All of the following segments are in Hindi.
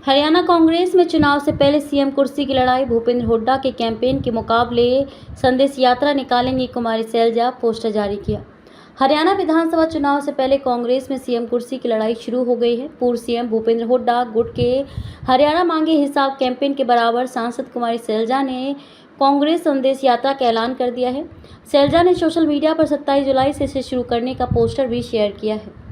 हरियाणा कांग्रेस में चुनाव से पहले सीएम कुर्सी की लड़ाई, भूपेंद्र हुड्डा के कैंपेन के मुकाबले संदेश यात्रा निकालेंगी कुमारी सैलजा, पोस्टर जारी किया। हरियाणा विधानसभा चुनाव से पहले कांग्रेस में सीएम कुर्सी की लड़ाई शुरू हो गई है। पूर्व सीएम भूपेंद्र हुड्डा गुट के हरियाणा मांगे हिसाब कैंपेन के बराबर सांसद कुमारी सैलजा ने कांग्रेस संदेश यात्रा का ऐलान कर दिया है। सैलजा ने सोशल मीडिया पर 27 जुलाई से इसे शुरू करने का पोस्टर भी शेयर किया है।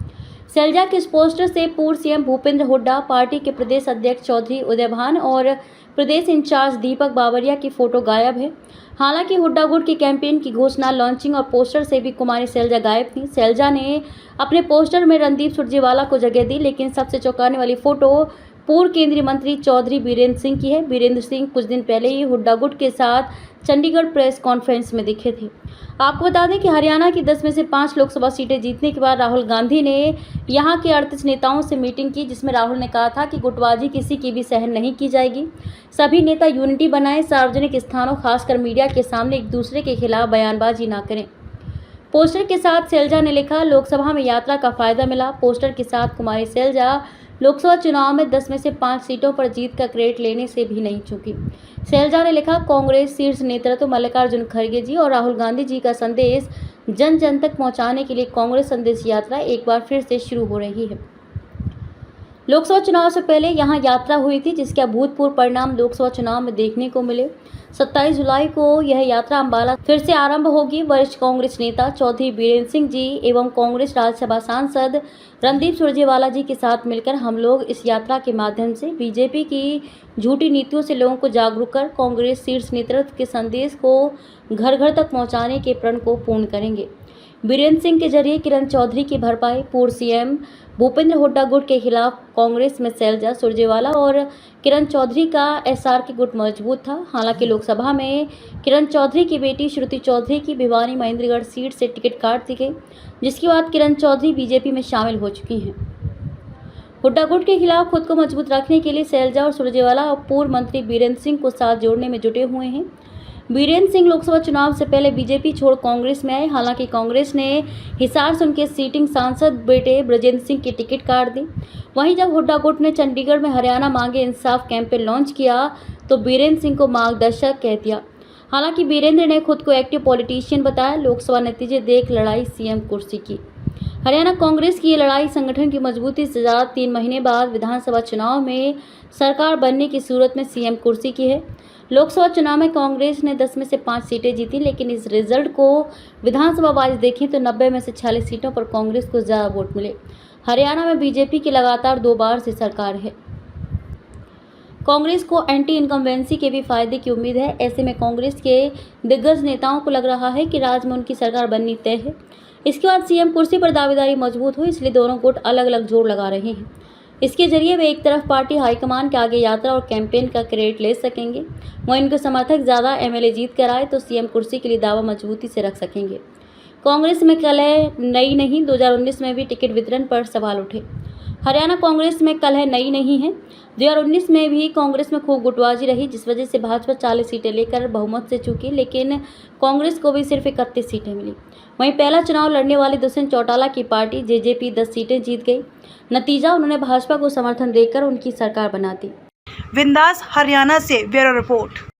सैलजा के इस पोस्टर से पूर्व सीएम भूपेंद्र हुड्डा, पार्टी के प्रदेश अध्यक्ष चौधरी उदयभान और प्रदेश इंचार्ज दीपक बाबरिया की फोटो गायब है। हालांकि हुड्डा गुट की कैंपेन की घोषणा, लॉन्चिंग और पोस्टर से भी कुमारी सैलजा गायब थी। सैलजा ने अपने पोस्टर में रणदीप सुरजेवाला को जगह दी, लेकिन सबसे चौंकाने वाली फोटो पूर्व केंद्रीय मंत्री चौधरी बीरेंद्र सिंह की है। बीरेंद्र सिंह कुछ दिन पहले ही हुड्डा गुट के साथ चंडीगढ़ प्रेस कॉन्फ्रेंस में दिखे थे। आपको बता दें कि हरियाणा की 10 में से 5 लोकसभा सीटें जीतने के बाद राहुल गांधी ने यहां के 38 नेताओं से मीटिंग की, जिसमें राहुल ने कहा था कि गुटबाजी किसी की भी सहन नहीं की जाएगी। सभी नेता यूनिटी बनाएं, सार्वजनिक स्थानों खासकर मीडिया के सामने एक दूसरे के खिलाफ बयानबाजी ना करें। पोस्टर के साथ सैलजा ने लिखा, लोकसभा में यात्रा का फायदा मिला। पोस्टर के साथ कुमारी सैलजा लोकसभा चुनाव में 10 में से 5 सीटों पर जीत का क्रेडिट लेने से भी नहीं चूकी। सैलजा ने लिखा, कांग्रेस शीर्ष नेतृत्व मल्लिकार्जुन खड़गे जी और राहुल गांधी जी का संदेश जन जन तक पहुंचाने के लिए कांग्रेस संदेश यात्रा एक बार फिर से शुरू हो रही है। लोकसभा चुनाव से पहले यहां यात्रा हुई थी, जिसके अभूतपूर्व परिणाम लोकसभा चुनाव में देखने को मिले। 27 जुलाई को यह यात्रा अंबाला फिर से आरंभ होगी। वरिष्ठ कांग्रेस नेता चौधरी बीरेंद्र सिंह जी एवं कांग्रेस राज्यसभा सांसद रणदीप सुरजेवाला जी के साथ मिलकर हम लोग इस यात्रा के माध्यम से बीजेपी की झूठी नीतियों से लोगों को जागरूक कर कांग्रेस शीर्ष नेतृत्व के संदेश को घर घर तक पहुंचाने के प्रण को पूर्ण करेंगे। बीरेंद्र सिंह के जरिए किरण चौधरी की भरपाई। पूर्व सीएम भूपेंद्र हुड्डा गुट के खिलाफ कांग्रेस में सैलजा, सुरजेवाला और किरण चौधरी का एसआरके गुट मजबूत था। हालांकि लोकसभा में किरण चौधरी की बेटी श्रुति चौधरी की भिवानी महेंद्रगढ़ सीट से टिकट काट दी गई, जिसके बाद किरण चौधरी बीजेपी में शामिल हो चुकी हैं। हुड्डा गुट के खिलाफ खुद को मजबूत रखने के लिए सैलजा और सुरजेवाला और पूर्व मंत्री बीरेंद्र सिंह को साथ जोड़ने में जुटे हुए हैं। बीरेंद्र सिंह लोकसभा चुनाव से पहले बीजेपी छोड़ कांग्रेस में आए। हालांकि कांग्रेस ने हिसार से उनके सीटिंग सांसद बेटे ब्रजेंद्र सिंह की टिकट काट दी। वहीं जब हुड्डा गुट ने चंडीगढ़ में हरियाणा मांगे इंसाफ कैंपेन लॉन्च किया तो बीरेंद्र सिंह को मार्गदर्शक कह दिया। हालांकि बीरेंद्र ने खुद को एक्टिव पॉलिटिशियन बताया। लोकसभा नतीजे देख लड़ाई सीएम कुर्सी की। हरियाणा कांग्रेस की ये लड़ाई संगठन की मजबूती से ज़्यादा 3 महीने बाद विधानसभा चुनाव में सरकार बनने की सूरत में सीएम कुर्सी की है। लोकसभा चुनाव में कांग्रेस ने 10 में से 5 सीटें जीती, लेकिन इस रिजल्ट को विधानसभा वाइज देखें तो 90 में से 46 सीटों पर कांग्रेस को ज़्यादा वोट मिले। हरियाणा में बीजेपी की लगातार 2 बार से सरकार है। कांग्रेस को एंटी इनकम्बेंसी के भी फायदे की उम्मीद है। ऐसे में कांग्रेस के दिग्गज नेताओं को लग रहा है कि राज्य में उनकी सरकार बननी तय है। इसके बाद सीएम कुर्सी पर दावेदारी मजबूत हो, इसलिए दोनों गुट अलग अलग जोर लगा रहे हैं। इसके जरिए वे एक तरफ पार्टी हाईकमान के आगे यात्रा और कैंपेन का क्रेडिट ले सकेंगे, वहीं इनके समर्थक ज़्यादा एमएलए जीत कर आए तो सीएम कुर्सी के लिए दावा मजबूती से रख सकेंगे। कांग्रेस में कलह नई नहीं, 2019 में भी टिकट वितरण पर सवाल उठे। हरियाणा कांग्रेस में कलह नई नहीं है। 2019 में भी कांग्रेस में खूब गुटबाजी रही, जिस वजह से भाजपा 40 सीटें लेकर बहुमत से चूकी, लेकिन कांग्रेस को भी सिर्फ 31 सीटें मिली। वहीं पहला चुनाव लड़ने वाले दुष्यंत चौटाला की पार्टी जेजेपी 10 सीटें जीत गई। नतीजा, उन्होंने भाजपा को समर्थन देकर उनकी सरकार बना दी। विंदास हरियाणा से ब्यूरो रिपोर्ट।